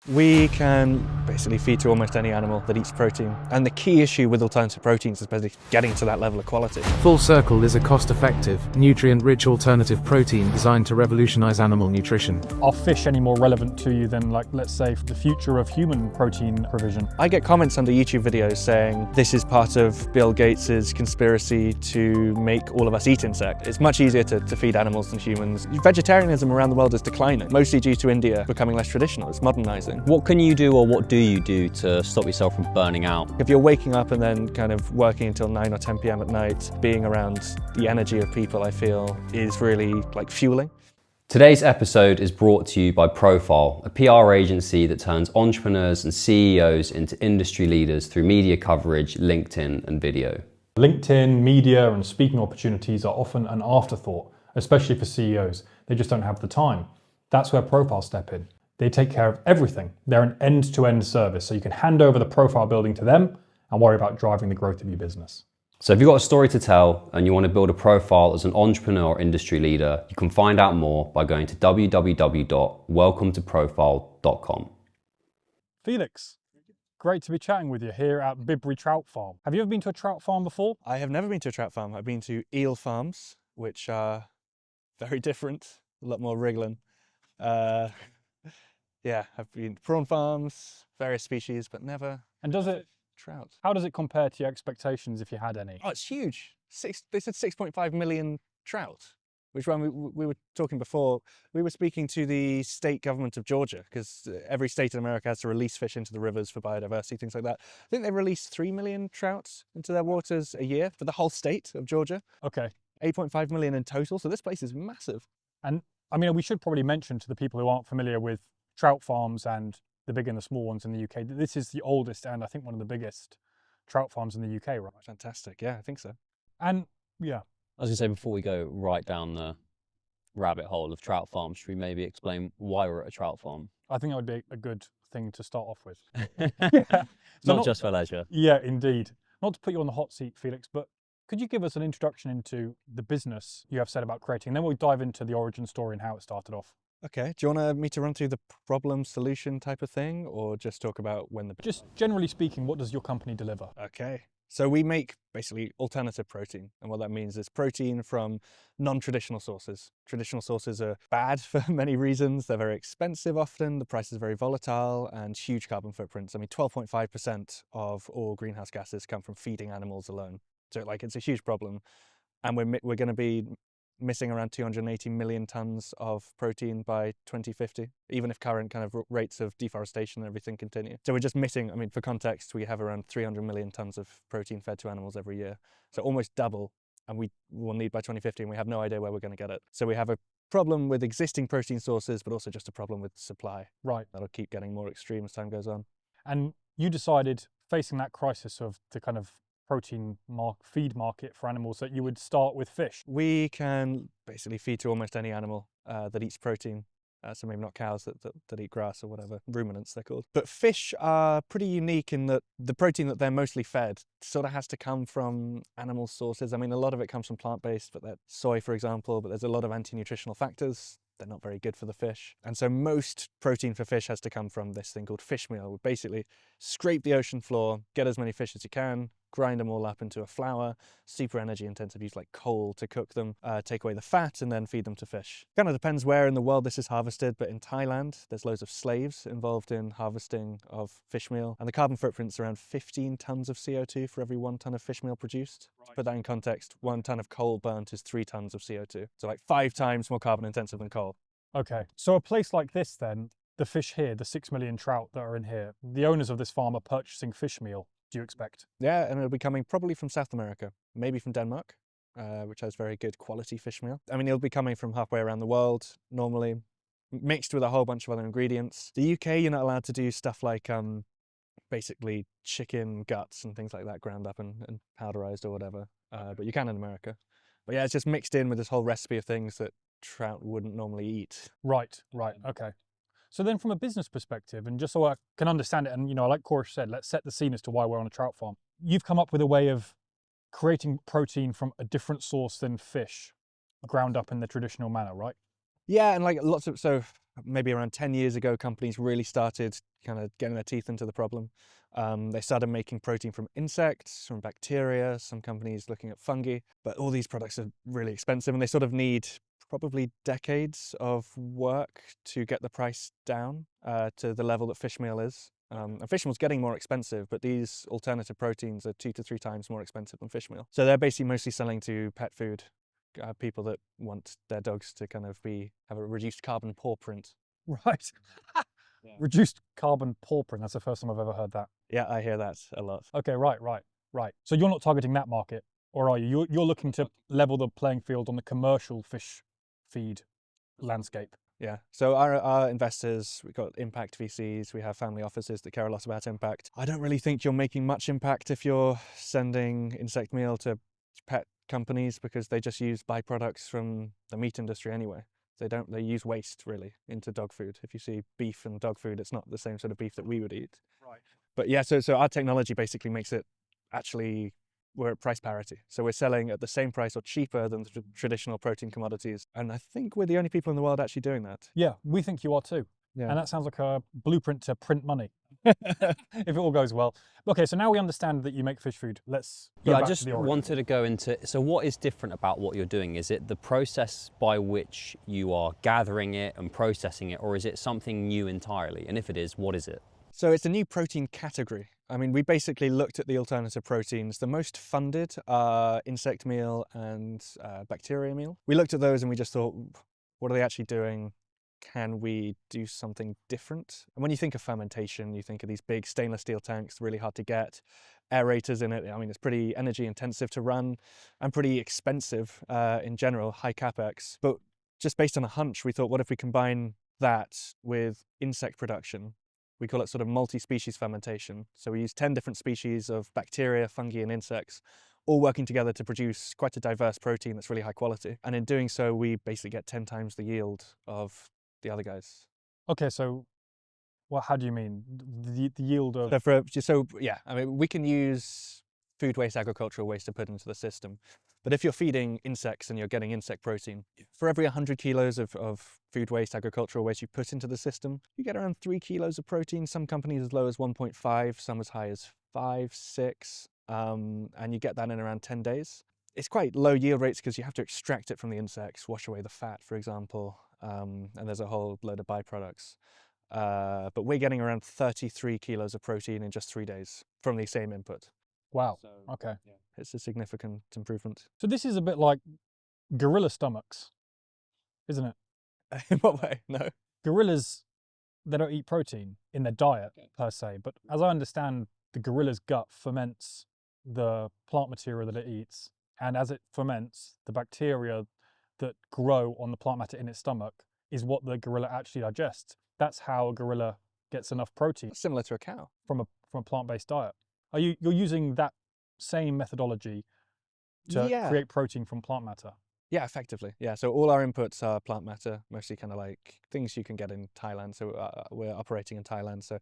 We can basically feed to almost any animal that eats protein. And the key issue with alternative proteins is basically getting to that level of quality. Full Circle is a cost-effective, nutrient-rich alternative protein designed to revolutionize animal nutrition. Are fish any more relevant to you than, like, let's say, the future of human protein provision? I get comments under YouTube videos saying this is part of Bill Gates's conspiracy to make all of us eat insects. It's much easier to feed animals than humans. Vegetarianism around the world is declining, mostly due to India becoming less traditional. It's modernizing. What can you do, or what do you do to stop yourself from burning out? If you're waking up and then kind of working until 9 or 10 p.m. at night, being around the energy of people, I feel, is really like fueling. Today's episode is brought to you by Profile, a PR agency that turns entrepreneurs and CEOs into industry leaders through media coverage, LinkedIn and video. LinkedIn, media and speaking opportunities are often an afterthought, especially for CEOs. They just don't have the time. That's where Profile step in. They take care of everything. They're an end-to-end service, so you can hand over the profile building to them and worry about driving the growth of your business. So if you've got a story to tell and you want to build a profile as an entrepreneur or industry leader, you can find out more by going to www.welcometoprofile.com. Felix, great to be chatting with you here at Bibbury Trout Farm. Have you ever been to a trout farm before? I have never been to a trout farm. I've been to eel farms, which are very different, a lot more wriggling. Yeah, I've been to prawn farms, various species, but never And trout. how does it compare to your expectations, if you had any? Oh, it's huge. They said 6.5 million trout, which when we were talking before, we were speaking to the state government of Georgia, because every state in America has to release fish into the rivers for biodiversity, things like that. I think they release 3 million trout into their waters a year for the whole state of Georgia. Okay. 8.5 million in total, so this place is massive. And I mean, we should probably mention to the people who aren't familiar with trout farms and the big and the small ones in the UK, that this is the oldest and I think one of the biggest trout farms in the UK, right? Fantastic, yeah, I think so. And yeah. I was going to say, before we go right down the rabbit hole of trout farms, should we maybe explain why we're at a trout farm? I think that would be a good thing to start off with. Not just for leisure. Yeah, indeed. Not to put you on the hot seat, Felix, but could you give us an introduction into the business you have said about creating? Then we'll dive into the origin story and how it started off. Okay, do you want me to run through the problem solution type of thing, or just talk about when the... Just generally speaking, what does your company deliver? Okay, so we make basically alternative protein, and what that means is protein from non-traditional sources. Traditional sources are bad for many reasons. They're very expensive often, the price is very volatile, and huge carbon footprints. I mean, 12.5% of all greenhouse gases come from feeding animals alone. So it's a huge problem, and we're going to be missing around 280 million tons of protein by 2050, even if current kind of rates of deforestation and everything continue. So we're just missing, I mean, for context, we have around 300 million tons of protein fed to animals every year. So almost double, and we will need by 2050, and we have no idea where we're going to get it. So we have a problem with existing protein sources, but also just a problem with supply. Right. That'll keep getting more extreme as time goes on. And you decided, facing that crisis of the kind of protein feed market for animals, that you would start with fish. We can basically feed to almost any animal that eats protein. So maybe not cows that eat grass or whatever, ruminants they're called. But fish are pretty unique in that the protein that they're mostly fed sort of has to come from animal sources. I mean, a lot of it comes from plant-based, but that's soy, for example, but there's a lot of anti-nutritional factors. They're not very good for the fish. And so most protein for fish has to come from this thing called fish meal. We basically scrape the ocean floor, get as many fish as you can, grind them all up into a flour, super energy intensive, use like coal to cook them, take away the fat and then feed them to fish. Kind of depends where in the world this is harvested, but in Thailand, there's loads of slaves involved in harvesting of fish meal. And the carbon footprint's around 15 tons of CO2 for every 1 ton of fish meal produced. Right. To put that in context, 1 ton of coal burnt is 3 tons of CO2. So like 5 times more carbon intensive than coal. Okay, so a place like this then, the fish here, the 6 million trout that are in here, the owners of this farm are purchasing fish meal, do you expect? Yeah, and it'll be coming probably from South America, maybe from Denmark, which has very good quality fish meal. I mean, it'll be coming from halfway around the world, normally, mixed with a whole bunch of other ingredients. The UK, you're not allowed to do stuff like basically chicken guts and things like that ground up and powderized or whatever, but you can in America. But yeah, it's just mixed in with this whole recipe of things that trout wouldn't normally eat. Right, okay. So then from a business perspective, and just so I can understand it, and like Korish said, let's set the scene as to why we're on a trout farm. You've come up with a way of creating protein from a different source than fish, ground up in the traditional manner, right? Yeah, and like lots of, so maybe around 10 years ago, companies really started kind of getting their teeth into the problem. They started making protein from insects, from bacteria, some companies looking at fungi, but all these products are really expensive and they sort of need probably decades of work to get the price down to the level that fish meal is. And fish meal's getting more expensive, but these alternative proteins are 2 to 3 times more expensive than fish meal. So they're basically mostly selling to pet food, people that want their dogs to kind of have a reduced carbon paw print. Right. Reduced carbon paw print. That's the first time I've ever heard that. Yeah, I hear that a lot. Okay, right. So you're not targeting that market, or are you? You're looking to level the playing field on the commercial fish feed landscape. Yeah, so our investors, we've got impact VCs, we have family offices that care a lot about impact. I don't really think you're making much impact if you're sending insect meal to pet companies because they just use byproducts from the meat industry anyway. They use waste really into dog food. If you see beef and dog food, it's not the same sort of beef that we would eat. Right. But yeah, so our technology basically makes it actually, we're at price parity. So we're selling at the same price or cheaper than the traditional protein commodities. And I think we're the only people in the world actually doing that. Yeah, we think you are too. Yeah. And that sounds like a blueprint to print money, if it all goes well. Okay, so now we understand that you make fish food. Let's go Yeah, I back just to the origin. wanted to go into, so what is different about what you're doing? Is it the process by which you are gathering it and processing it, or is it something new entirely? And if it is, what is it? So it's a new protein category. I mean, we basically looked at the alternative proteins. The most funded are insect meal and bacteria meal. We looked at those and we just thought, what are they actually doing? Can we do something different? And when you think of fermentation, you think of these big stainless steel tanks, really hard to get, aerators in it. I mean, it's pretty energy intensive to run and pretty expensive in general, high capex. But just based on a hunch, we thought, what if we combine that with insect production? We call it sort of multi-species fermentation. So we use 10 different species of bacteria, fungi, and insects, all working together to produce quite a diverse protein that's really high quality. And in doing so, we basically get 10 times the yield of the other guys. Okay, so how do you mean? The yield of... I mean, we can use food waste, agricultural waste to put into the system. But if you're feeding insects and you're getting insect protein, for every 100 kilos of food waste, agricultural waste you put into the system, you get around 3 kilos of protein. Some companies as low as 1.5, some as high as 5, 6, and you get that in around 10 days. It's quite low yield rates because you have to extract it from the insects, wash away the fat, for example, and there's a whole load of byproducts. But we're getting around 33 kilos of protein in just 3 days from the same input. Wow, okay. Yeah, it's a significant improvement. So this is a bit like gorilla stomachs, isn't it? In what way? No. Gorillas, they don't eat protein in their diet per se, but as I understand, the gorilla's gut ferments the plant material that it eats. And as it ferments, the bacteria that grow on the plant matter in its stomach is what the gorilla actually digests. That's how a gorilla gets enough protein Similar to a cow. from a plant-based diet. You're using that same methodology to create protein from plant matter? Yeah, effectively. Yeah, so all our inputs are plant matter, mostly kind of like things you can get in Thailand. So we're operating in Thailand. So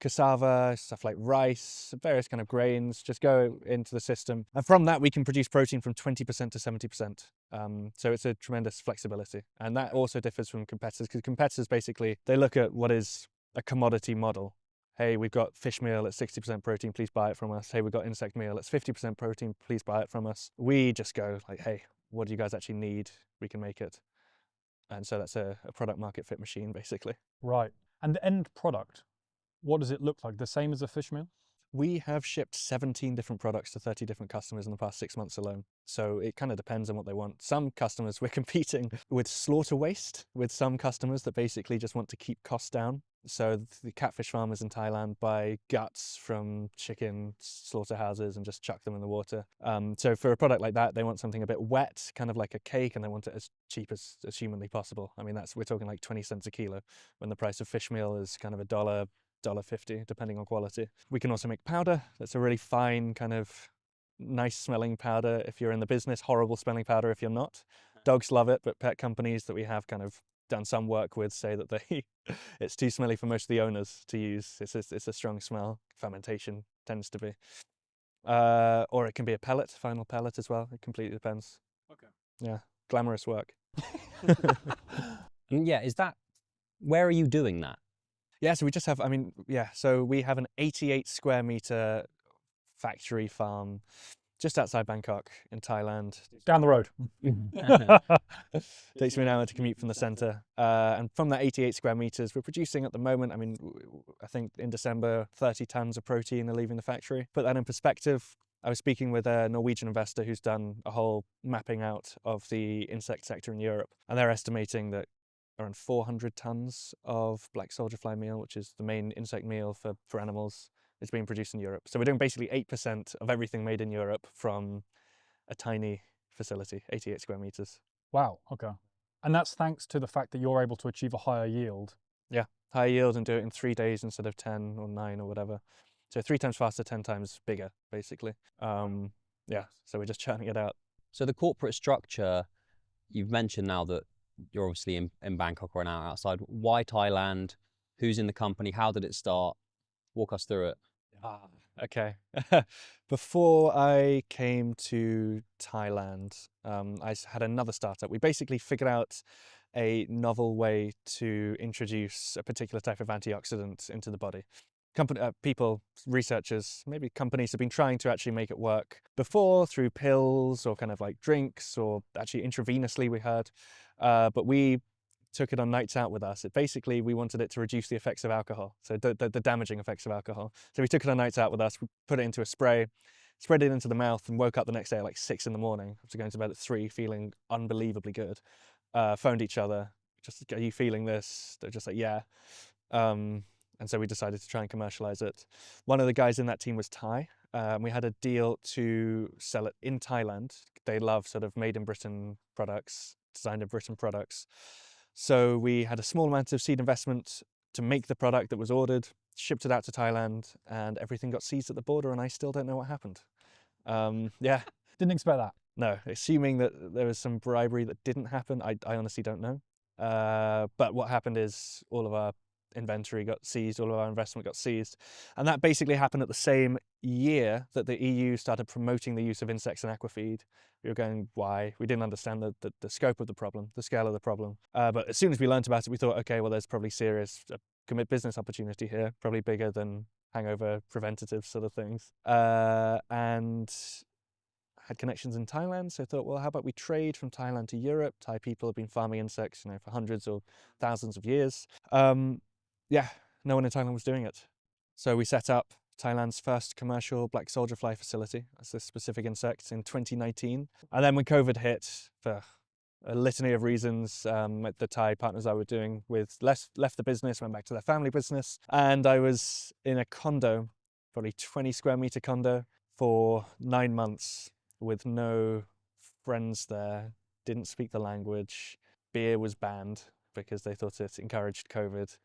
cassava, stuff like rice, various kind of grains just go into the system. And from that, we can produce protein from 20% to 70%. So it's a tremendous flexibility. And that also differs from competitors because competitors basically, they look at what is a commodity model. Hey, we've got fish meal at 60% protein, please buy it from us. Hey, we've got insect meal at 50% protein, please buy it from us. We just go like, hey, what do you guys actually need? We can make it. And so that's a product market fit machine, basically. Right. And the end product, what does it look like? The same as a fish meal? We have shipped 17 different products to 30 different customers in the past 6 months alone. So it kind of depends on what they want. Some customers, we're competing with slaughter waste with some customers that basically just want to keep costs down. So the catfish farmers in Thailand buy guts from chicken slaughterhouses and just chuck them in the water. So for a product like that, they want something a bit wet, kind of like a cake, and they want it as cheap as humanly possible. I mean, we're talking like 20 cents a kilo when the price of fish meal is kind of $1.50, depending on quality. We can also make powder. That's a really fine kind of nice smelling powder if you're in the business, horrible smelling powder if you're not. Dogs love it, but pet companies that we have kind of done some work with say that it's too smelly for most of the owners to use. It's a strong smell. Fermentation tends to be. Or it can be a pellet, final pellet as well. It completely depends. Okay. Yeah, glamorous work. And yeah, is that Where are you doing that? Yeah, so we just have, so we have an 88 square meter factory farm just outside Bangkok in Thailand. Down the road. Takes me an hour to commute from the centre. And from that 88 square metres, we're producing at the moment, I think in December, 30 tonnes of protein are leaving the factory. Put that in perspective, I was speaking with a Norwegian investor who's done a whole mapping out of the insect sector in Europe. And they're estimating that around 400 tonnes of black soldier fly meal, which is the main insect meal for animals, is being produced in Europe. So we're doing basically 8% of everything made in Europe from a tiny facility, 88 square meters. Wow, okay. And that's thanks to the fact that you're able to achieve a higher yield. Yeah, higher yield and do it in 3 days instead of 10 or 9 or whatever. So 3 times faster, 10 times bigger, basically. Yeah, so we're just churning it out. So the corporate structure, you've mentioned now that you're obviously in Bangkok or now outside. Why Thailand? Who's in the company? How did it start? Walk us through it. Okay. Before I came to Thailand, I had another startup. We basically figured out a novel way to introduce a particular type of antioxidant into the body. People, researchers, maybe companies have been trying to actually make it work before through pills or kind of like drinks or actually intravenously, we heard. But we took it on nights out with us. We wanted it to reduce the effects of alcohol, so the damaging effects of alcohol. So we took it on nights out with us, we put it into a spray, spread it into the mouth, and woke up the next day at like 6 in the morning after going to bed at 3, feeling unbelievably good. Phoned each other, just, are you feeling this? They're just like, yeah. And so we decided to try and commercialize it. One of the guys in that team was Thai. We had a deal to sell it in Thailand. They love sort of made in Britain products, designed in Britain products. So we had a small amount of seed investment to make the product that was ordered, shipped it out to Thailand, and everything got seized at the border, and I still don't know what happened. Yeah. Didn't expect that. No, assuming that there was some bribery that didn't happen, I honestly don't know. But what happened is all of our inventory got seized, all of our investment got seized. And that basically happened at the same year that the EU started promoting the use of insects in aquafeed. We were going, why? We didn't understand the scope of the problem, the scale of the problem. But as soon as we learned about it, we thought, okay, well, there's probably serious business opportunity here, probably bigger than hangover preventative sort of things. And had connections in Thailand, so I thought, well, how about we trade from Thailand to Europe? Thai people have been farming insects, for hundreds or thousands of years. Yeah, no one in Thailand was doing it. So we set up Thailand's first commercial black soldier fly facility as this specific insect in 2019. And then when COVID hit, for a litany of reasons, the Thai partners I was doing with left the business, went back to their family business. And I was in a condo, probably 20 square meter condo, for 9 months with no friends there, didn't speak the language. Beer was banned because they thought it encouraged COVID.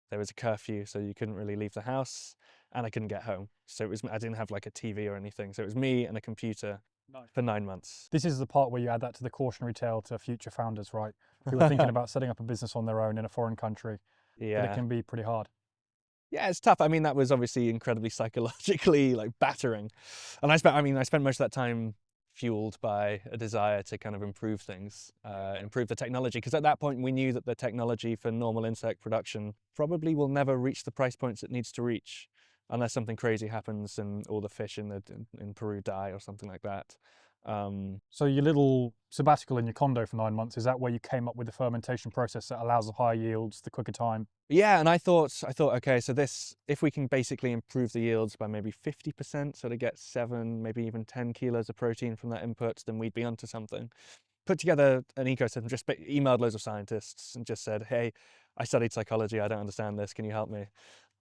There was a curfew, so you couldn't really leave the house, and I couldn't get home. So I didn't have like a TV or anything. So it was me and a computer for 9 months. This is the part where you add that to the cautionary tale to future founders, right? Who are thinking about setting up a business on their own in a foreign country. Yeah. But it can be pretty hard. Yeah, it's tough. I mean, that was obviously incredibly psychologically battering. And I spent most of that time fueled by a desire to kind of improve things, improve the technology. Because at that point, we knew that the technology for normal insect production probably will never reach the price points it needs to reach unless something crazy happens and all the fish in Peru die or something like that. So your little sabbatical in your condo for 9 months, is that where you came up with the fermentation process that allows the higher yields, the quicker time? Yeah, and I thought, okay, so if we can basically improve the yields by maybe 50%, so to get 7, maybe even 10 kilos of protein from that input, then we'd be onto something. Put together an ecosystem, just emailed loads of scientists and just said, hey, I studied psychology, I don't understand this, can you help me?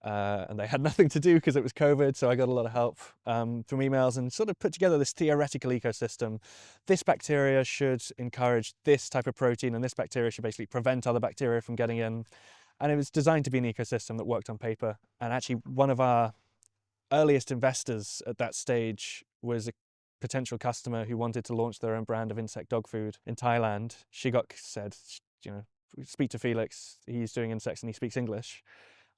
And they had nothing to do because it was COVID, so I got a lot of help from emails and sort of put together this theoretical ecosystem. This bacteria should encourage this type of protein, and this bacteria should basically prevent other bacteria from getting in. And it was designed to be an ecosystem that worked on paper. And actually, one of our earliest investors at that stage was a potential customer who wanted to launch their own brand of insect dog food in Thailand. She said, speak to Felix, he's doing insects and he speaks English.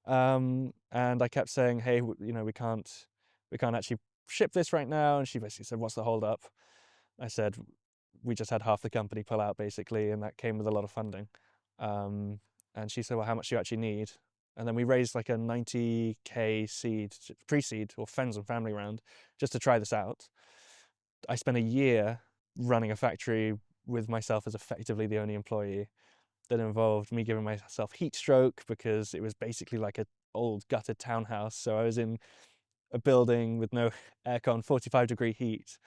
And I kept saying, hey, we can't actually ship this right now. And she basically said, what's the hold up? I said, we just had half the company pull out basically, and that came with a lot of funding. And she said, well, how much do you actually need? And then we raised like a 90K seed, pre-seed or friends and family round just to try this out. I spent a year running a factory with myself as effectively the only employee. That involved me giving myself heat stroke because it was basically like an old gutted townhouse. So I was in a building with no aircon, 45-degree heat,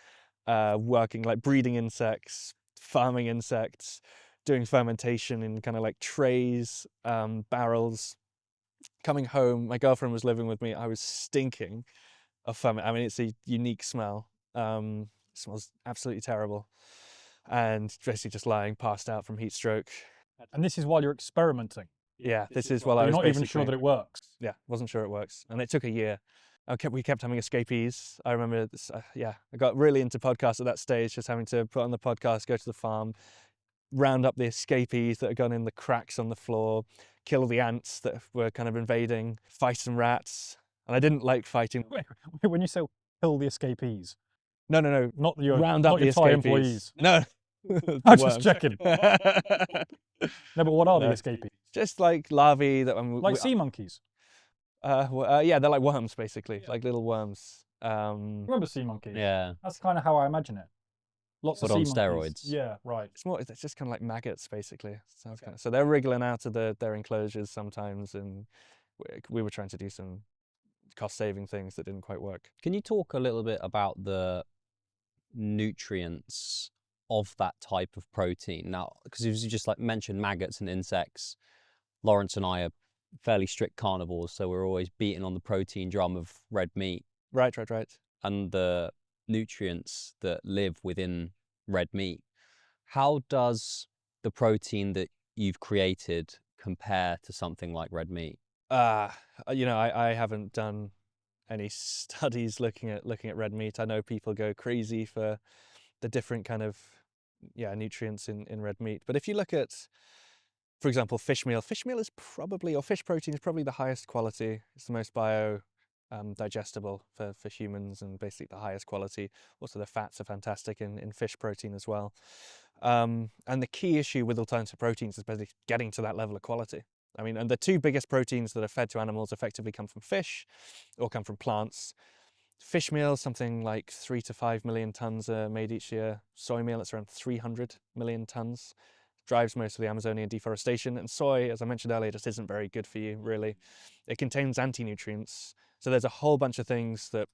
working like breeding insects, farming insects, doing fermentation in kind of like trays, barrels. Coming home, my girlfriend was living with me. I was stinking of ferment. I mean, it's a unique smell. It smells absolutely terrible. And basically just lying passed out from heat stroke. And this is while you're experimenting. Yeah, this is while I You're was not even sure that it works. Yeah, wasn't sure it works. And it took a year. We kept having escapees. I remember this, I got really into podcasts at that stage, just having to put on the podcast, go to the farm, round up the escapees that had gone in the cracks on the floor, kill the ants that were kind of invading, fight some rats. And I didn't like fighting. When you say kill the escapees, No. not your, round not up your the Thai escapees. employees. No. I'm just checking. No, but what are the No. escapees? Just like larvae that Like sea monkeys. yeah, they're like worms basically, like little worms. Remember sea monkeys? Yeah. That's kind of how I imagine it. Lots But of on sea monkeys. steroids. Yeah, right. It's just kind of like maggots basically. So they're wriggling out of their enclosures sometimes, and we were trying to do some cost-saving things that didn't quite work. Can you talk a little bit about the nutrients of that type of protein? Now, because as you just like mentioned maggots and insects, Lawrence and I are fairly strict carnivores, so we're always beating on the protein drum of red meat. Right. And the nutrients that live within red meat. How does the protein that you've created compare to something like red meat? I haven't done any studies looking at red meat. I know people go crazy for the different kind of nutrients in red meat. But if you look at, for example, fish meal is probably, or fish protein is probably the highest quality. It's the most digestible for humans, and basically the highest quality. Also, the fats are fantastic in fish protein as well. And the key issue with alternative proteins is basically getting to that level of quality. I mean, and the two biggest proteins that are fed to animals effectively come from fish or come from plants. Fish meal, something like 3 to 5 million tons are made each year. Soy meal, it's around 300 million tons. Drives most of the Amazonian deforestation. And soy, as I mentioned earlier, just isn't very good for you, really. It contains anti-nutrients. So there's a whole bunch of things that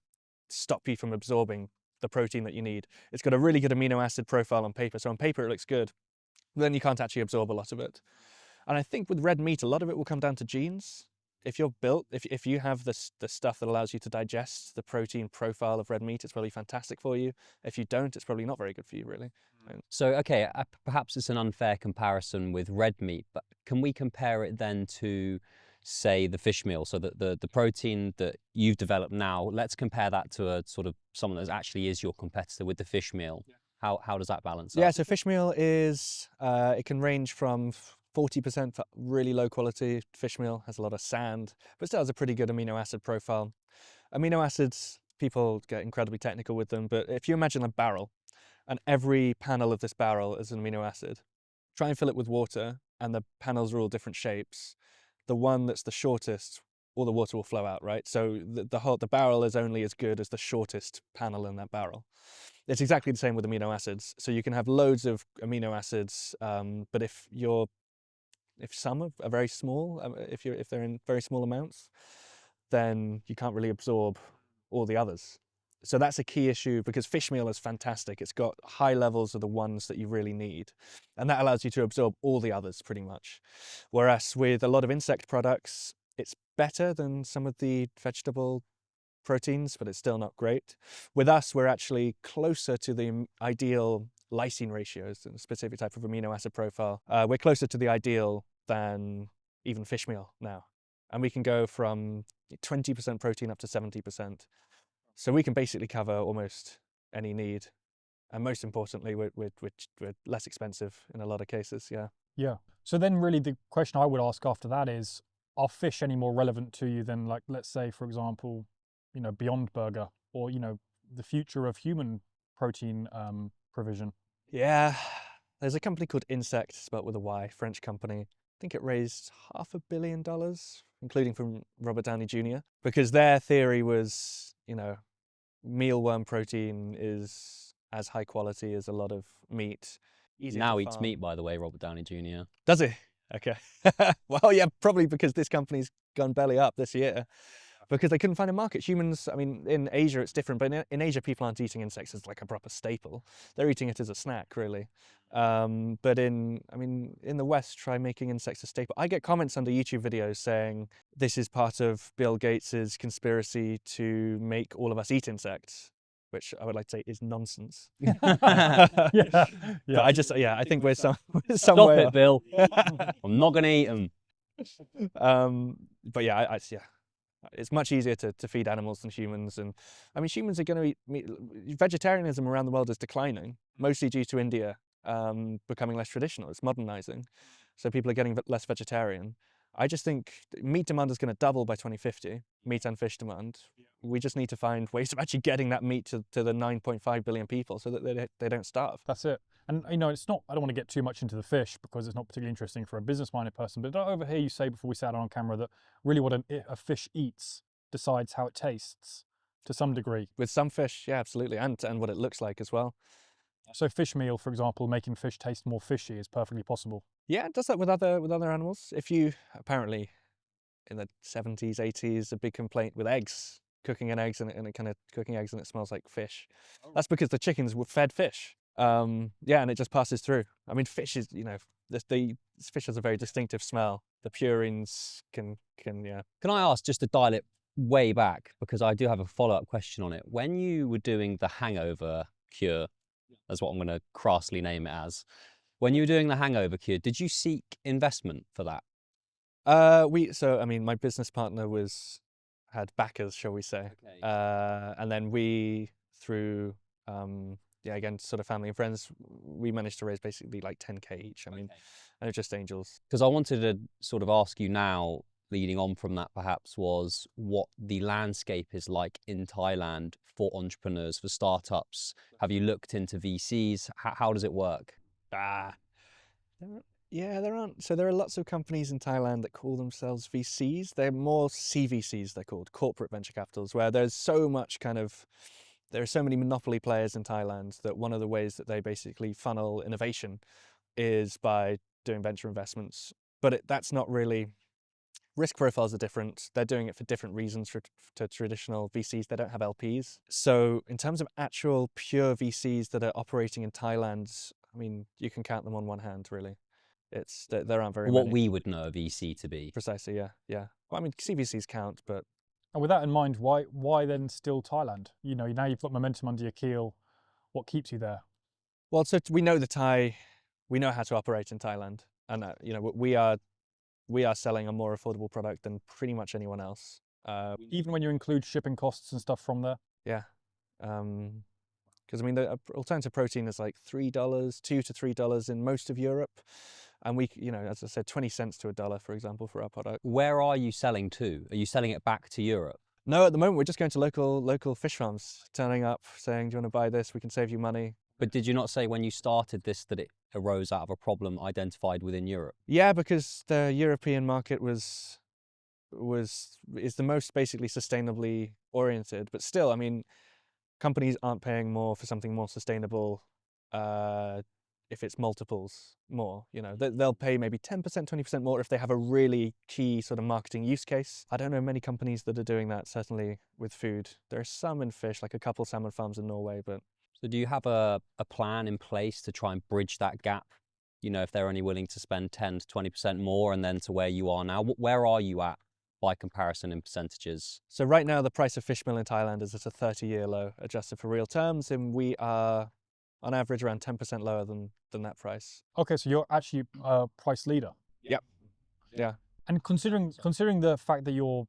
stop you from absorbing the protein that you need. It's got a really good amino acid profile on paper. So on paper, it looks good. But then you can't actually absorb a lot of it. And I think with red meat, a lot of it will come down to genes. If you're built, if you have the stuff that allows you to digest the protein profile of red meat, it's probably fantastic for you. If you don't, it's probably not very good for you, really. So, okay, perhaps it's an unfair comparison with red meat, but can we compare it then to, say, the fish meal? So that the protein that you've developed now, let's compare that to a sort of someone that actually is your competitor with the fish meal. Yeah. How does that balance up? Yeah, so fish meal is, it can range from 40% for really low quality. Fish meal has a lot of sand, but still has a pretty good amino acid profile. Amino acids, people get incredibly technical with them, but if you imagine a barrel, and every panel of this barrel is an amino acid, try and fill it with water, and the panels are all different shapes. The one that's the shortest, all the water will flow out, right? So the barrel is only as good as the shortest panel in that barrel. It's exactly the same with amino acids. So you can have loads of amino acids, but if some are very small, if they're in very small amounts, then you can't really absorb all the others. So that's a key issue, because fish meal is fantastic. It's got high levels of the ones that you really need, and that allows you to absorb all the others pretty much. Whereas with a lot of insect products, it's better than some of the vegetable proteins, but it's still not great. With us, we're actually closer to the ideal lysine ratios, a specific type of amino acid profile. We're closer to the ideal than even fish meal now. And we can go from 20% protein up to 70%. So we can basically cover almost any need. And most importantly, we're less expensive in a lot of cases, yeah. Yeah. So then really the question I would ask after that is, are fish any more relevant to you than, like, let's say, for example, Beyond Burger, or, the future of human protein provision? Yeah, there's a company called Insect, spelled with a Y, French company. think it raised $500 million, including from Robert Downey Jr., because their theory was, mealworm protein is as high quality as a lot of meat. Easier Now to eats farm. meat, by the way, Robert Downey Jr. Does he? Okay. Well, yeah, probably because this company's gone belly up this year because they couldn't find a market. Humans, I mean, in Asia it's different, but in Asia people aren't eating insects as like a proper staple. They're eating it as a snack, really. But in the West, try making insects a staple. I get comments under YouTube videos saying this is part of Bill Gates's conspiracy to make all of us eat insects, which I would like to say is nonsense. Yeah. But I think we're Stop somewhere. it, Bill. I'm not going to eat them. But yeah, it's much easier to feed animals than humans, and I mean humans are going to eat meat. Vegetarianism around the world is declining, mostly due to India becoming less traditional. It's modernizing, so people are getting less vegetarian. I just think meat demand is going to double by 2050, meat and fish demand. We just need to find ways of actually getting that meat to the 9.5 billion people so that they don't starve. That's it. And it's not, I don't want to get too much into the fish because it's not particularly interesting for a business-minded person, but I overhear you say before we sat on camera that really what a fish eats decides how it tastes to some degree. With some fish, yeah, absolutely, and what it looks like as well. So fish meal, for example, making fish taste more fishy is perfectly possible. Yeah, it does that with other animals. If you apparently in the 70s, 80s, a big complaint with eggs, cooking eggs and it kind of cooking eggs and it smells like fish. That's because the chickens were fed fish. And it just passes through. I mean, fish is, the fish has a very distinctive smell. The purines can. Can I ask, just to dial it way back, because I do have a follow-up question on it. When you were doing the hangover cure, that's what I'm going to crassly name it as. When you were doing the hangover cure, did you seek investment for that? My business partner had backers, shall we say. Okay. And then we, through, again, sort of family and friends, we managed to raise basically like 10K each. And they're just angels. Because I wanted to sort of ask you now, leading on from that perhaps, was what the landscape is like in Thailand for entrepreneurs, for startups. Have you looked into VCs? How does it work? There aren't. So there are lots of companies in Thailand that call themselves VCs. They're more CVCs, they're called, corporate venture capitals, where there are so many monopoly players in Thailand that one of the ways that they basically funnel innovation is by doing venture investments. But that's not really, risk profiles are different. They're doing it for different reasons to traditional VCs. They don't have LPs. So in terms of actual pure VCs that are operating in Thailand, I mean, you can count them on one hand, really. There aren't very what many. we would know a VC to be. Precisely, yeah. Well, I mean, CVCs count, but... And with that in mind, why then still Thailand? Now you've got momentum under your keel. What keeps you there? Well, so we know we know how to operate in Thailand, and we are selling a more affordable product than pretty much anyone else. Even when you include shipping costs and stuff from there? Yeah. Because the alternative protein is like $3, $2 to $3 in most of Europe. And we, as I said, 20 cents to $1, for example, for our product. Where are you selling to? Are you selling it back to Europe? No, at the moment, we're just going to local fish farms, turning up, saying, do you want to buy this? We can save you money. But did you not say when you started this that it arose out of a problem identified within Europe? Yeah, because the European market is the most basically sustainably oriented. But still, companies aren't paying more for something more sustainable if it's multiples more. They'll pay maybe 10%, 20% more if they have a really key sort of marketing use case. I don't know many companies that are doing that, certainly with food. There are some in fish, like a couple salmon farms in Norway, but... So do you have a plan in place to try and bridge that gap? If they're only willing to spend 10 to 20% more and then to where you are now, where are you at by comparison in percentages? So right now, the price of fish meal in Thailand is at a 30-year low, adjusted for real terms, and we are on average around 10% lower than that price. Okay, so you're actually a price leader. Yep. Yeah. And considering the fact that your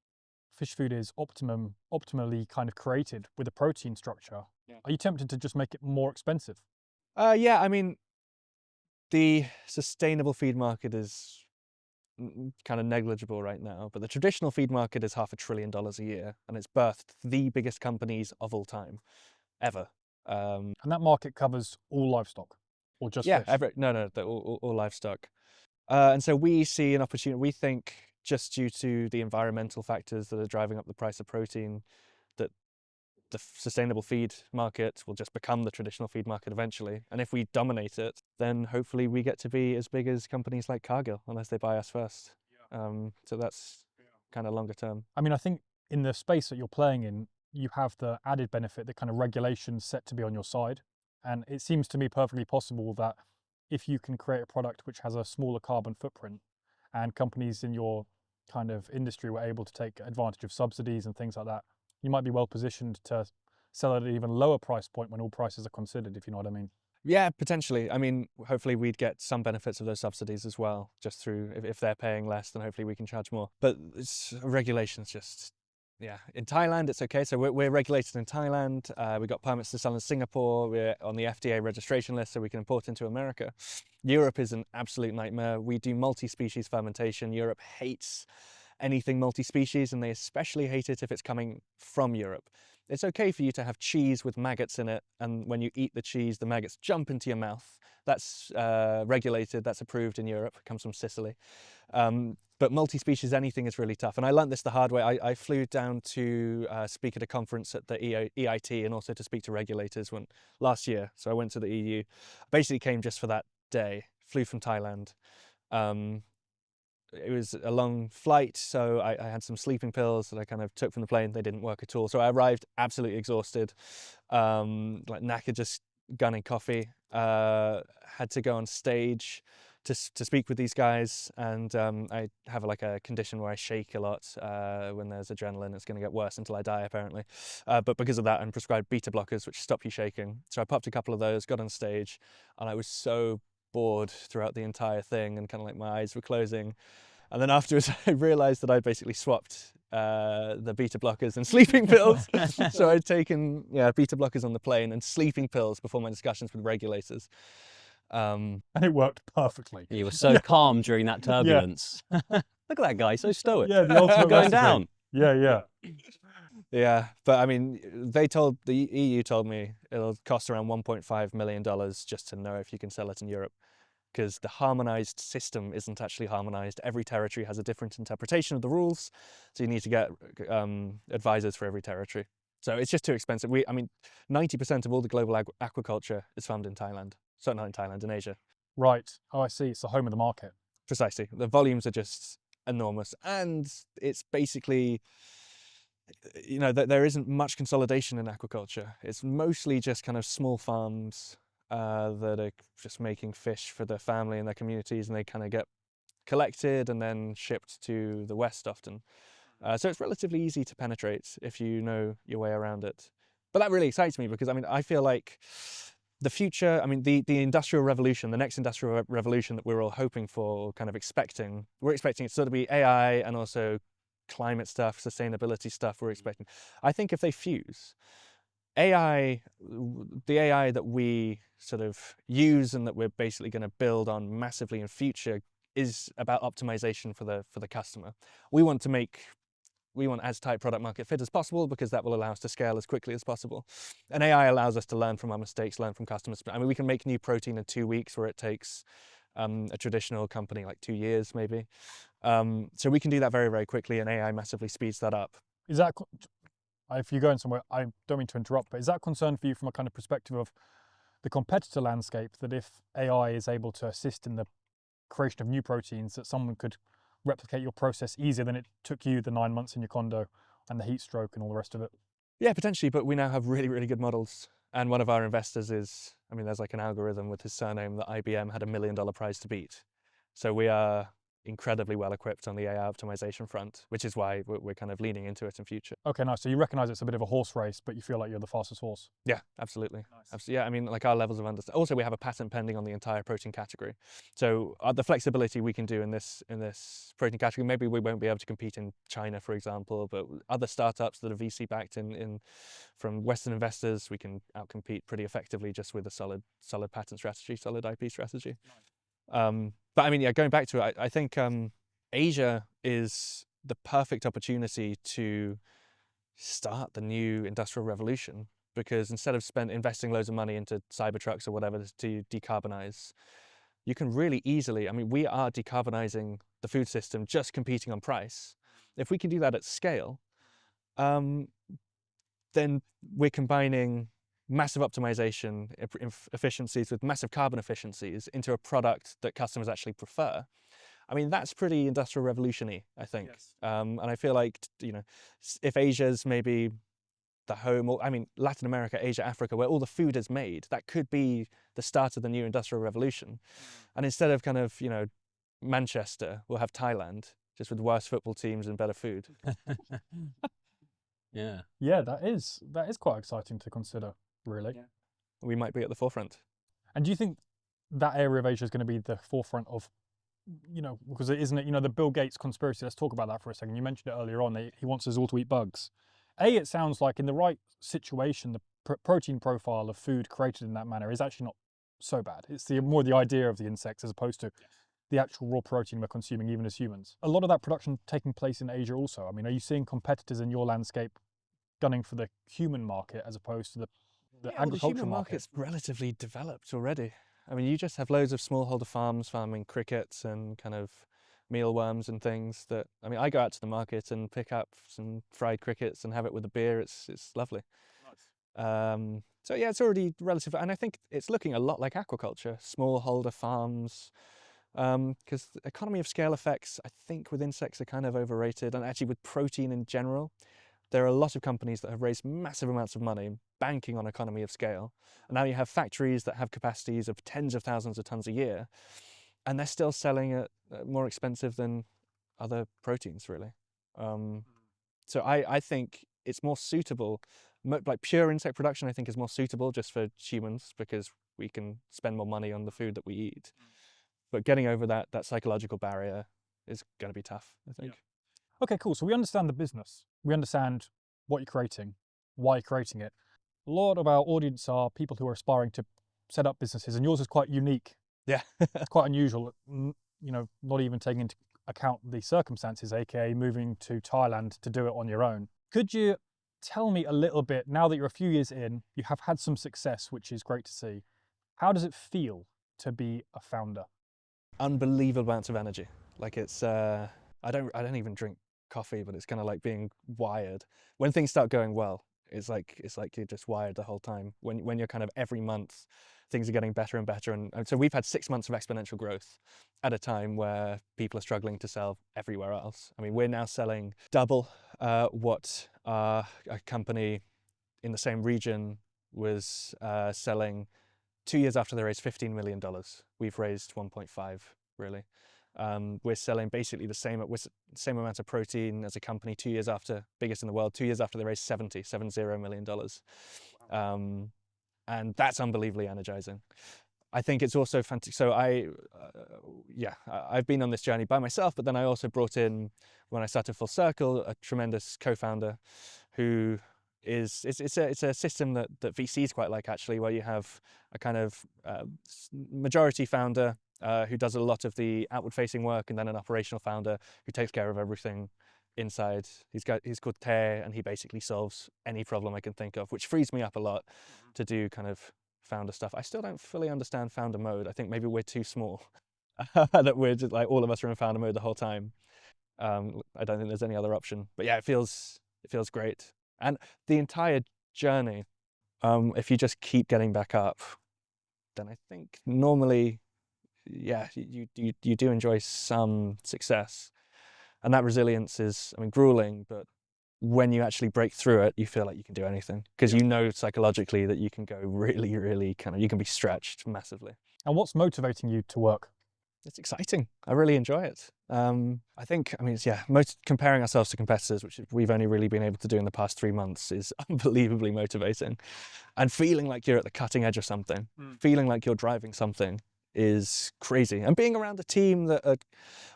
fish food is optimally kind of created with a protein structure, are you tempted to just make it more expensive? The sustainable feed market is kind of negligible right now, but the traditional feed market is $500 billion a year, and it's birthed the biggest companies of all time, ever. And that market covers all livestock, or just fish? No, all livestock. And so we see an opportunity. We think just due to the environmental factors that are driving up the price of protein, that the sustainable feed market will just become the traditional feed market eventually. And if we dominate it, then hopefully we get to be as big as companies like Cargill, unless they buy us first. So that's kind of longer term. I mean, I think in the space that you're playing in, you have the added benefit that kind of regulations set to be on your side. And it seems to me perfectly possible that if you can create a product which has a smaller carbon footprint, and companies in your kind of industry were able to take advantage of subsidies and things like that, you might be well positioned to sell at an even lower price point when all prices are considered, if you know what I mean. Yeah, potentially. I mean, hopefully we'd get some benefits of those subsidies as well, just through if they're paying less, then hopefully we can charge more. But regulations just, yeah. In Thailand, it's okay. So we're regulated in Thailand. We got permits to sell in Singapore. We're on the FDA registration list, so we can import into America. Europe is an absolute nightmare. We do multi-species fermentation. Europe hates anything multi-species, and they especially hate it if it's coming from Europe. It's okay for you to have cheese with maggots in it, and when you eat the cheese, the maggots jump into your mouth. That's regulated, that's approved in Europe, it comes from Sicily. But multi-species anything is really tough. And I learned this the hard way. I flew down to speak at a conference at the EIT and also to speak to regulators last year. So I went to the EU. Basically came just for that day, flew from Thailand. It was a long flight, so I had some sleeping pills that I kind of took from the plane. They didn't work at all. So I arrived absolutely exhausted, like knackered, just gunning coffee. Had to go on stage to speak with these guys, and I have like a condition where I shake a lot when there's adrenaline. It's going to get worse until I die, apparently. But because of that, I'm prescribed beta blockers, which stop you shaking. So I popped a couple of those, got on stage, and I was so bored throughout the entire thing, and kind of like my eyes were closing. And then afterwards, I realized that I'd basically swapped the beta blockers and sleeping pills. So I'd taken beta blockers on the plane and sleeping pills before my discussions with regulators. And it worked perfectly. You were so calm during that turbulence. Look at that guy, so stoic. Yeah, the ultimate going recipe. down. Yeah. Yeah, but I mean, the EU told me it'll cost around $1.5 million just to know if you can sell it in Europe, because the harmonized system isn't actually harmonized. Every territory has a different interpretation of the rules, so you need to get advisors for every territory. So it's just too expensive. 90% of all the global aquaculture is farmed in Thailand. So not in Thailand, in Asia. Right. Oh, I see. It's the home of the market. Precisely. The volumes are just enormous, and it's basically, there isn't much consolidation in aquaculture. It's mostly just kind of small farms that are just making fish for their family and their communities, and they kind of get collected and then shipped to the West often. So it's relatively easy to penetrate if you know your way around it. But that really excites me because, I feel like the future, the industrial revolution, the next industrial revolution that we're all hoping for, kind of expecting, we're expecting it to sort of be AI and also climate stuff, sustainability stuff we're expecting. I think if they fuse, AI, the AI that we sort of use and that we're basically going to build on massively in future is about optimization for the customer. We want as tight product market fit as possible because that will allow us to scale as quickly as possible. And AI allows us to learn from our mistakes, learn from customers. We can make new protein in 2 weeks where it takes a traditional company like 2 years maybe. So we can do that very, very quickly, and AI massively speeds that up. Is that, if you're going somewhere, I don't mean to interrupt, but is that concern for you from a kind of perspective of the competitor landscape, that if AI is able to assist in the creation of new proteins, that someone could replicate your process easier than it took you the 9 months in your condo and the heat stroke and all the rest of it? Yeah, potentially, but we now have really, really good models. And one of our investors is, there's like an algorithm with his surname that IBM had $1 million prize to beat. So we are incredibly well equipped on the AI optimization front, which is why we're kind of leaning into it in future. Okay, nice. So you recognize it's a bit of a horse race, but you feel like you're the fastest horse. Yeah, absolutely. Nice. Yeah, like our levels of understanding. Also, we have a patent pending on the entire protein category. So the flexibility we can do in this protein category, maybe we won't be able to compete in China, for example, but other startups that are VC backed from Western investors, we can outcompete pretty effectively just with a solid patent strategy, solid IP strategy. Nice. But going back to it, I think Asia is the perfect opportunity to start the new industrial revolution, because instead of investing loads of money into Cybertrucks or whatever to decarbonize, you can really easily, I mean, we are decarbonizing the food system, just competing on price. If we can do that at scale, then we're combining massive optimization efficiencies with massive carbon efficiencies into a product that customers actually prefer. I mean, that's pretty industrial revolution-y, I think. Yes. And I feel like, you know, if Asia's maybe the home, or I mean, Latin America, Asia, Africa, where all the food is made, that could be the start of the new industrial revolution. And instead of kind of, you know, Manchester, we'll have Thailand, just with worse football teams and better food. Yeah. Yeah, that is quite exciting to consider, really. Yeah. We might be at the forefront. And do you think that area of Asia is going to be the forefront of, you know, because isn't it, you know, the Bill Gates conspiracy? Let's talk about that for a second. You mentioned it earlier on. He wants us all to eat bugs. It sounds like in the right situation, the protein profile of food created in that manner is actually not so bad. It's more the idea of the insects as opposed to the actual raw protein we're consuming, even as humans. A lot of that production taking place in Asia also. I mean, are you seeing competitors in your landscape gunning for the human market as opposed to the agricultural the human market? market's relatively developed already. I mean, you just have loads of smallholder farms farming crickets and kind of mealworms and things that, I mean, I go out to the market and pick up some fried crickets and have it with a beer. It's lovely. Nice. So yeah, it's already relative, and I think it's looking a lot like aquaculture, smallholder farms, because the economy of scale effects, I think with insects are kind of overrated, and actually with protein in general, there are a lot of companies that have raised massive amounts of money banking on economy of scale. And now you have factories that have capacities of tens of thousands of tons a year, and they're still selling at more expensive than other proteins, really. So I think it's more suitable, like pure insect production, I think is more suitable just for humans because we can spend more money on the food that we eat. But getting over that psychological barrier is going to be tough, I think. Yeah. Okay, cool. So we understand the business. We understand what you're creating, why you're creating it. A lot of our audience are people who are aspiring to set up businesses, and yours is quite unique. Yeah. It's quite unusual, you know, not even taking into account the circumstances, aka moving to Thailand to do it on your own. Could you tell me a little bit, now that you're a few years in, you have had some success, which is great to see. How does it feel to be a founder? Unbelievable amounts of energy. Like it's, I don't even drink coffee, but it's kind of like being wired. When things start going well, it's like you're just wired the whole time. When you're kind of every month, things are getting better and better. And so we've had 6 months of exponential growth at a time where people are struggling to sell everywhere else. I mean, we're now selling double what a company in the same region was selling 2 years after they raised $15 million. We've raised 1.5, really. We're selling basically the same amount of protein as a company 2 years after, biggest in the world, 2 years after they raised $70 million. And that's unbelievably energizing. I think it's also fantastic. So I've been on this journey by myself, but then I also brought in, when I started Full Circle, a tremendous co-founder who it's a system that VCs quite like, actually, where you have a kind of majority founder who does a lot of the outward-facing work, and then an operational founder who takes care of everything inside. He's called Tay, and he basically solves any problem I can think of, which frees me up a lot to do kind of founder stuff. I still don't fully understand founder mode. I think maybe we're too small, that we're just like all of us are in founder mode the whole time. I don't think there's any other option. But yeah, it feels great. And the entire journey, if you just keep getting back up, then I think normally, yeah, you do enjoy some success. And that resilience is, I mean, grueling, but when you actually break through it, you feel like you can do anything, because you know psychologically that you can go really, really you can be stretched massively. And what's motivating you to work? It's exciting. I really enjoy it. I think, comparing ourselves to competitors, which we've only really been able to do in the past 3 months, is unbelievably motivating. And feeling like you're at the cutting edge of something, feeling like you're driving something is crazy. And being around a team that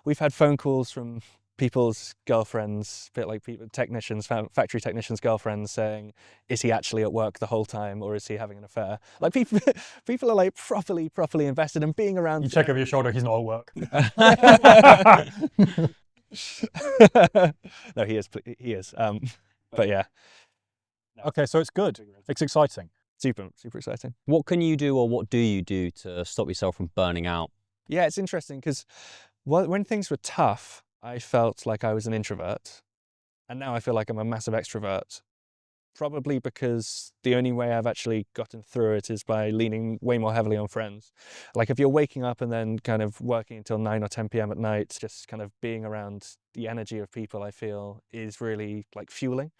we've had phone calls from people's girlfriends, a bit like factory technicians' girlfriends, saying, is he actually at work the whole time, or is he having an affair? Like people are like properly invested, and being around. You check over your shoulder, he's not at work. No, he is. But yeah. Okay, so it's good. It's exciting. Super exciting. What can you do, or what do you do to stop yourself from burning out? Yeah, it's interesting because when things were tough, I felt like I was an introvert. And now I feel like I'm a massive extrovert. Probably because the only way I've actually gotten through it is by leaning way more heavily on friends. Like if you're waking up and then kind of working until 9 or 10 p.m. at night, just kind of being around the energy of people, I feel is really like fueling.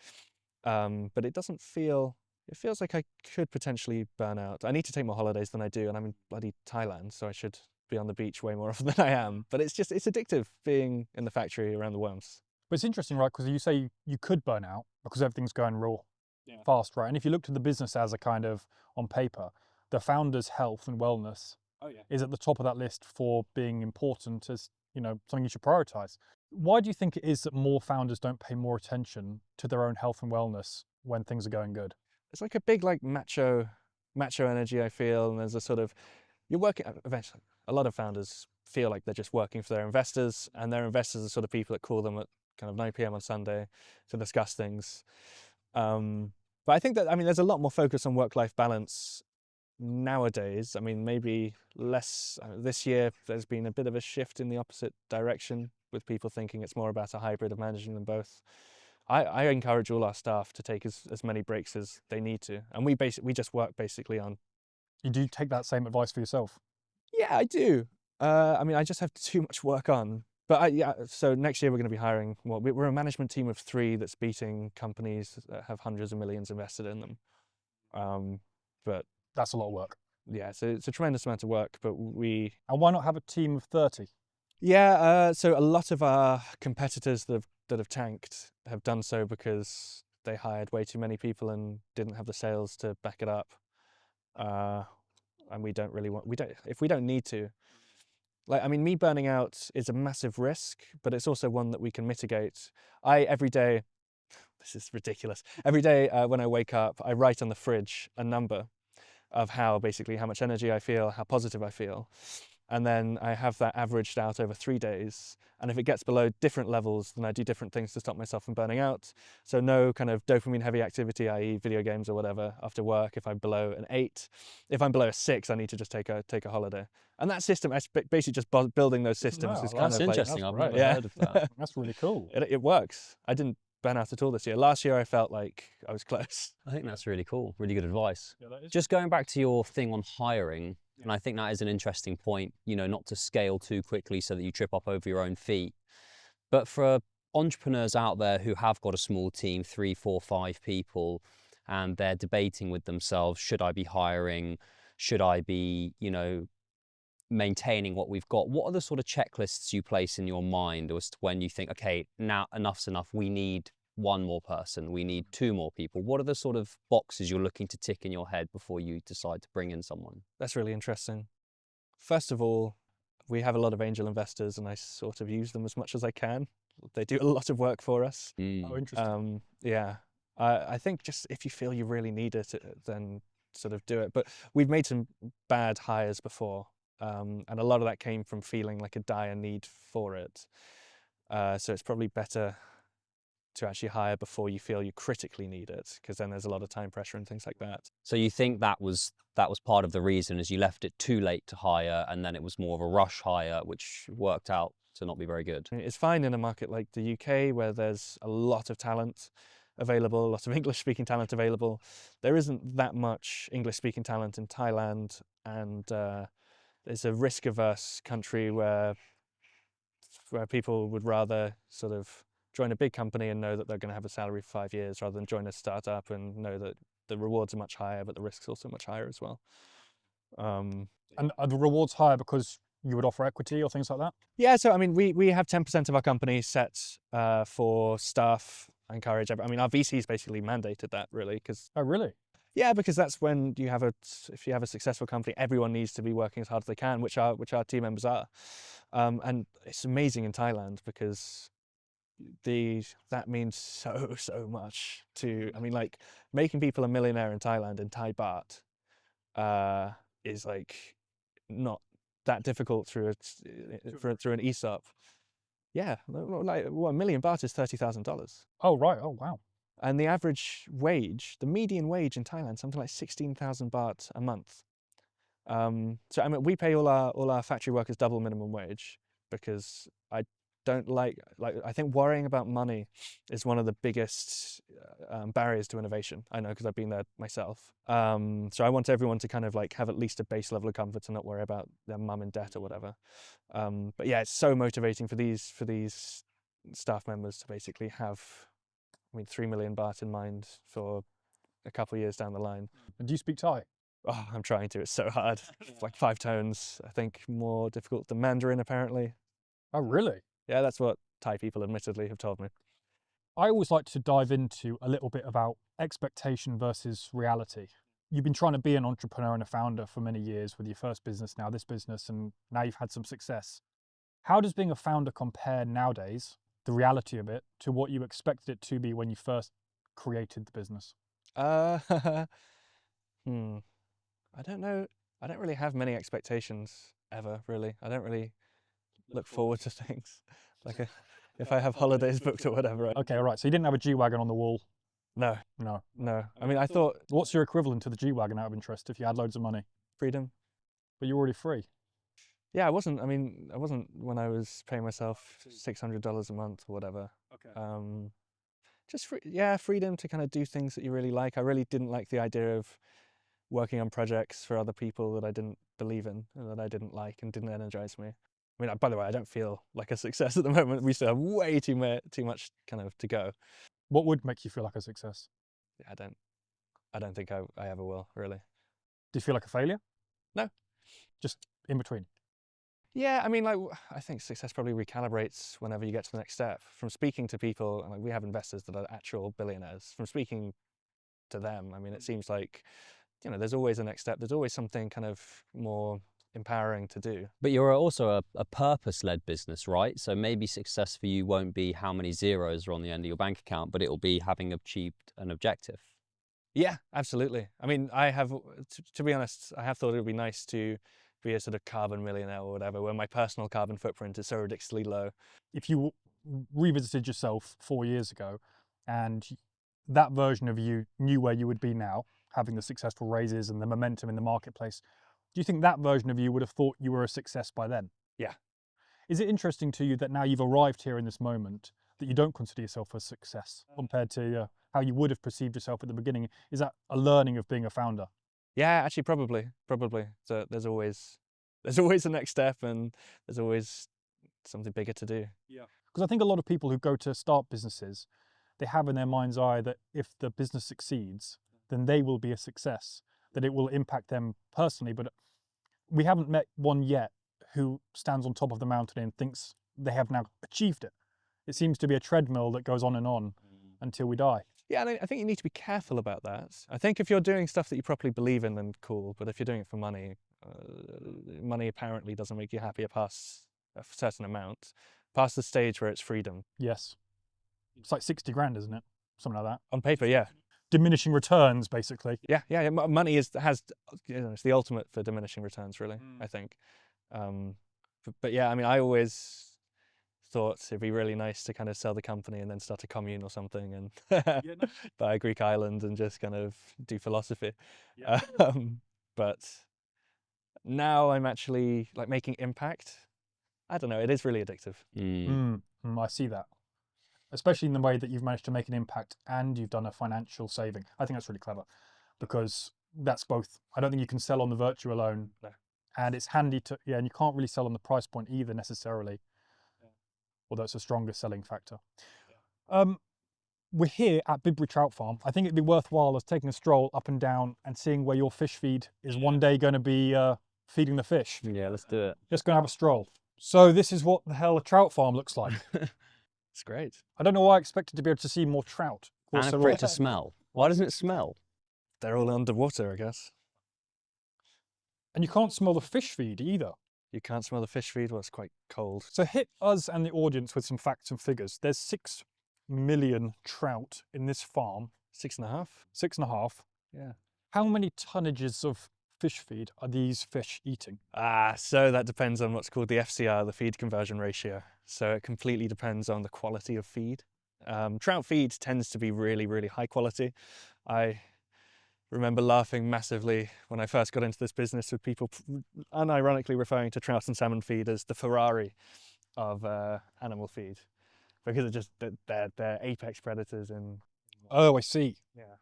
But it doesn't feel, it feels like I could potentially burn out. I need to take more holidays than I do, and I'm in bloody Thailand, so I should be on the beach way more often than I am. But it's addictive being in the factory around the worms. But it's interesting, right? Because you say you could burn out because everything's going real fast, right? And if you looked at the business as a kind of on paper, the founder's health and wellness is at the top of that list for being important as, you know, something you should prioritize. Why do you think it is that more founders don't pay more attention to their own health and wellness when things are going good? It's like a big like macho energy, I feel, and there's a sort of, you're working eventually. A lot of founders feel like they're just working for their investors, and their investors are sort of people that call them at kind of 9 p.m. on Sunday to discuss things. But I think that, I mean, there's a lot more focus on work-life balance nowadays. I mean, maybe less this year. There's been a bit of a shift in the opposite direction with people thinking it's more about a hybrid of managing them both. I encourage all our staff to take as many breaks as they need to, and we just work basically on. You do take that same advice for yourself? Yeah, I do. I mean, I just have too much work on. But yeah, so next year we're going to be hiring, well, we're a management team of 3 that's beating companies that have hundreds of millions invested in them. But that's a lot of work. Yeah, so it's a tremendous amount of work, but we... And why not have a team of 30? Yeah, so a lot of our competitors that have tanked have done so because they hired way too many people and didn't have the sales to back it up. And we don't really want, if we don't need to. Like, I mean, me burning out is a massive risk, but it's also one that we can mitigate. Every day, this is ridiculous. Every day when I wake up, I write on the fridge a number of how much energy I feel, how positive I feel. And then I have that averaged out over 3 days. And if it gets below different levels, then I do different things to stop myself from burning out. So no kind of dopamine heavy activity, i.e. video games or whatever, after work if I'm below an 8. If I'm below a 6, I need to just take a holiday. And that system, basically just building those systems is kind of that's interesting. I've never heard of that. That's really cool. It works. I didn't burn out at all this year. Last year I felt like I was close. I think that's really cool. Really good advice. Yeah, that is. Just going back to your thing on hiring, and I think that is an interesting point, you know, not to scale too quickly so that you trip up over your own feet. But for entrepreneurs out there who have got a small team, 3, 4, 5 people, and they're debating with themselves, should I be hiring? Should I be, you know, maintaining what we've got? What are the sort of checklists you place in your mind as to when you think, okay, now enough's enough, we need 1 more person, we need 2 more people? What are the sort of boxes you're looking to tick in your head before you decide to bring in someone? That's really interesting. First of all, we have a lot of angel investors and I sort of use them as much as I can. They do a lot of work for us. Oh, interesting. Yeah, I think just if you feel you really need it, then sort of do it. But we've made some bad hires before. And a lot of that came from feeling like a dire need for it. So it's probably better to actually hire before you feel you critically need it, because then there's a lot of time pressure and things like that. So you think that was part of the reason, is you left it too late to hire and then it was more of a rush hire, which worked out to not be very good? I mean, it's fine in a market like the UK where there's a lot of talent available, a lot of English-speaking talent available. There isn't that much English-speaking talent in Thailand, and it's a risk-averse country where people would rather sort of join a big company and know that they're going to have a salary for 5 years rather than join a startup and know that the rewards are much higher, but the risk's also much higher as well. And are the rewards higher because you would offer equity or things like that? Yeah, so I mean, we have 10% of our company set for staff. I encourage I mean, our VCs basically mandated that, really, because... Oh, really? Yeah, because that's when you have if you have a successful company, everyone needs to be working as hard as they can, which our team members are. And it's amazing in Thailand because that means so much to, I mean, like making people a millionaire in Thailand in Thai baht is like not that difficult through an ESOP. Yeah, like $1 million baht is $30,000. Oh, right. Oh, wow. And the average wage, the median wage in Thailand, something like 16,000 baht a month. So I mean, we pay all our factory workers double minimum wage because I don't like I think worrying about money is one of the biggest barriers to innovation. I know because I've been there myself. So I want everyone to kind of like have at least a base level of comfort and not worry about their mum in debt or whatever. But yeah, it's so motivating for these staff members to basically have, I mean, 3 million baht in mind for a couple of years down the line. And do you speak Thai? Oh, I'm trying to. It's so hard. It's like 5 tones. I think more difficult than Mandarin, apparently. Oh, really? Yeah, that's what Thai people admittedly have told me. I always like to dive into a little bit about expectation versus reality. You've been trying to be an entrepreneur and a founder for many years with your first business, now this business, and now you've had some success. How does being a founder compare nowadays, the reality of it, to what you expected it to be when you first created the business? I don't know. I don't really have many expectations ever, really. I don't really look forward to things. Like if I have holidays booked or whatever. Okay, all right. So you didn't have a G-Wagon on the wall? No, No. no. I mean, I thought What's your equivalent to the G-Wagon out of interest if you had loads of money? freedom. But you're already free. Yeah, I wasn't when I was paying myself $600 a month or whatever. Okay. Just freedom to kind of do things that you really like. I really didn't like the idea of working on projects for other people that I didn't believe in and that I didn't like and didn't energize me. I mean, by the way, I don't feel like a success at the moment. We still have way too much kind of to go. What would make you feel like a success? I don't think I ever will, really. Do you feel like a failure? No. Just in between? Yeah, I mean, like, I think success probably recalibrates whenever you get to the next step. From speaking to people, like we have investors that are actual billionaires. From speaking to them, I mean, it seems like, you know, there's always a next step. There's always something kind of more empowering to do. But you're also a purpose-led business, right? So maybe success for you won't be how many zeros are on the end of your bank account, but it'll be having achieved an objective. Yeah, absolutely. I mean, I have, to be honest, I have thought it would be nice to be a sort of carbon millionaire or whatever, where my personal carbon footprint is so ridiculously low. If you revisited yourself 4 years ago and that version of you knew where you would be now, having the successful raises and the momentum in the marketplace, do you think that version of you would have thought you were a success by then? Yeah. Is it interesting to you that now you've arrived here in this moment that you don't consider yourself a success compared to how you would have perceived yourself at the beginning? Is that a learning of being a founder? Yeah, actually, probably. So there's always a next step, and there's always something bigger to do. Yeah. Because I think a lot of people who go to start businesses, they have in their mind's eye that if the business succeeds, then they will be a success, that it will impact them personally. But we haven't met one yet who stands on top of the mountain and thinks they have now achieved it. It seems to be a treadmill that goes on until we die. Yeah, and I think you need to be careful about that. I think if you're doing stuff that you properly believe in, then cool. But if you're doing it for money, money apparently doesn't make you happier past a certain amount, past the stage where it's freedom. Yes. It's like 60 grand, isn't it? Something like that. On paper, yeah. Diminishing returns, basically. Yeah. Money has, you know, it's the ultimate for diminishing returns, really, I think. But yeah, I mean, I always thought it'd be really nice to kind of sell the company and then start a commune or something and buy a Greek island and just kind of do philosophy. Yeah. But now I'm actually like making impact. I don't know, it is really addictive. I see that. Especially in the way that you've managed to make an impact and you've done a financial saving. I think that's really clever because that's both. I don't think you can sell on the virtue alone. No. And it's handy to, and you can't really sell on the price point either necessarily. Although it's a stronger selling factor. We're here at Bibbury Trout Farm. I think it'd be worthwhile us taking a stroll up and down and seeing where your fish feed is one day going to be feeding the fish. Yeah, let's do it. Just going to have a stroll. So this is what the hell a trout farm looks like. It's great. I don't know why I expected to be able to see more trout. And for it to smell. Why doesn't it smell? They're all underwater, I guess. And you can't smell the fish feed either. You can't smell the fish feed? Well, it's quite cold. So hit us and the audience with some facts and figures. There's 6 million trout in this farm. 6.5? 6.5. Yeah. How many tonnages of fish feed are these fish eating? So that depends on what's called the FCR, the feed conversion ratio. So it completely depends on the quality of feed. Trout feed tends to be really, really high quality. remember laughing massively when I first got into this business with people unironically referring to trout and salmon feed as the Ferrari of animal feed, because it just they're apex predators. And Oh, I see. yeah,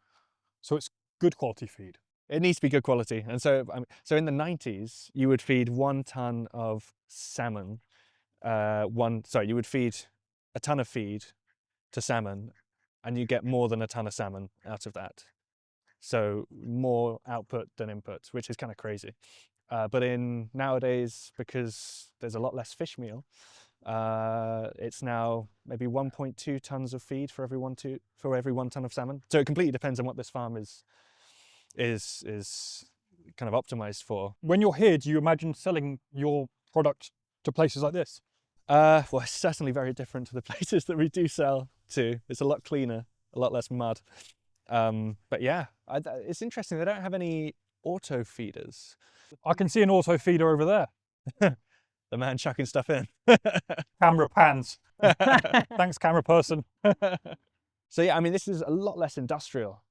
So it's good quality feed. it needs to be good quality. And so so in the 90s you would feed 1 ton of salmon, you would feed a ton of feed to salmon and you get more than a ton of salmon out of that. So more output than input, which is kind of crazy. But nowadays, because there's a lot less fish meal, it's now maybe 1.2 tons of feed for every 1 ton of salmon. So it completely depends on what this farm is kind of optimized for. When you're here, do you imagine selling your product to places like this? Well, it's certainly very different to the places that we do sell to. It's a lot cleaner, a lot less mud. But yeah, it's interesting. They don't have any auto feeders. I can see an auto feeder over there. The man chucking stuff in. Camera pans. Thanks, camera person. So yeah, I mean, this is a lot less industrial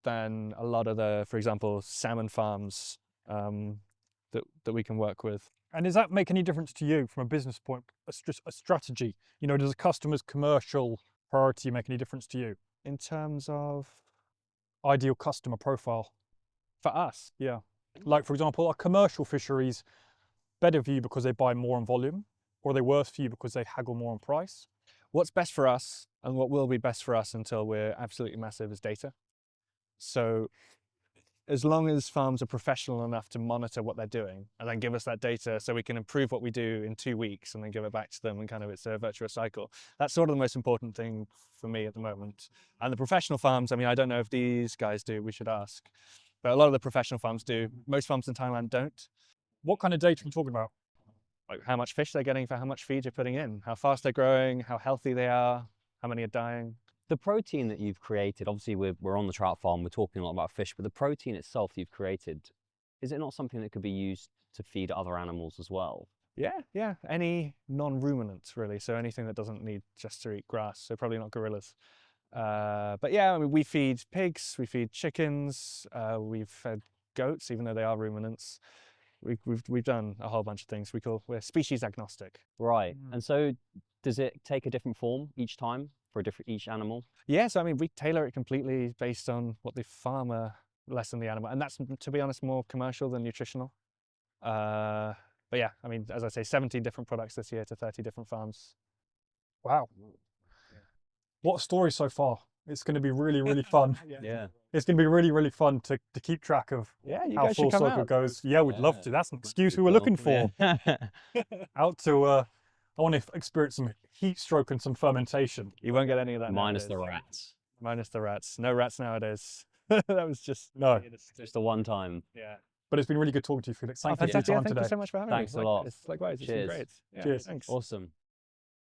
than a lot of the, for example, salmon farms that we can work with. And does that make any difference to you from a business point, a strategy? You know, does a customer's commercial priority make any difference to you? In terms of Ideal customer profile. for us, Yeah. Like, for example, are commercial fisheries better for you because they buy more in volume, or are they worse for you because they haggle more on price? what's best for us and what will be best for us until we're absolutely massive is data. So as long as farms are professional enough to monitor what they're doing and then give us that data so we can improve what we do in 2 weeks and then give it back to them, and kind of it's a virtuous cycle. That's sort of the most important thing for me at the moment. And the professional farms, I mean, I don't know if these guys do, we should ask. But a lot of the professional farms do. Most farms in Thailand don't. What kind of data are we talking about? Like how much fish they're getting for how much feed you're putting in, how fast they're growing, how healthy they are, how many are dying. The protein that you've created, obviously we're on the trout farm, we're talking a lot about fish, but the protein itself you've created, is it not something that could be used to feed other animals as well? Yeah, any non-ruminants really. So anything that doesn't need just to eat grass. So probably not gorillas. But yeah, I mean, we feed pigs, we feed chickens, we've fed goats, even though they are ruminants. We've done a whole bunch of things. We're species agnostic. Right. And so does it take a different form each time for each animal? Yeah, so I mean, we tailor it completely based on what the farmer less than the animal, and that's, to be honest, more commercial than nutritional. But yeah, I mean, as I say, 17 different products this year to 30 different farms. Wow. What a story so far. It's going to be really, really fun. Yeah. It's going to be really, really fun to keep track of Yeah, you how guys full should come circle out. goes. Yeah, we'd love to. That's an excuse we were looking for. Yeah. Out to, I want to experience some heat stroke and some fermentation. You won't get any of that Minus the nowadays. rats. Minus the rats. No rats nowadays. That was just... No. Just the one time. Yeah. But it's been really good talking to you, Felix. Thank you for your Fantastic. time Thank today. you so much for having Thanks me. a lot. Likewise. It's been Cheers. great. Yeah, Cheers. Thanks. Awesome.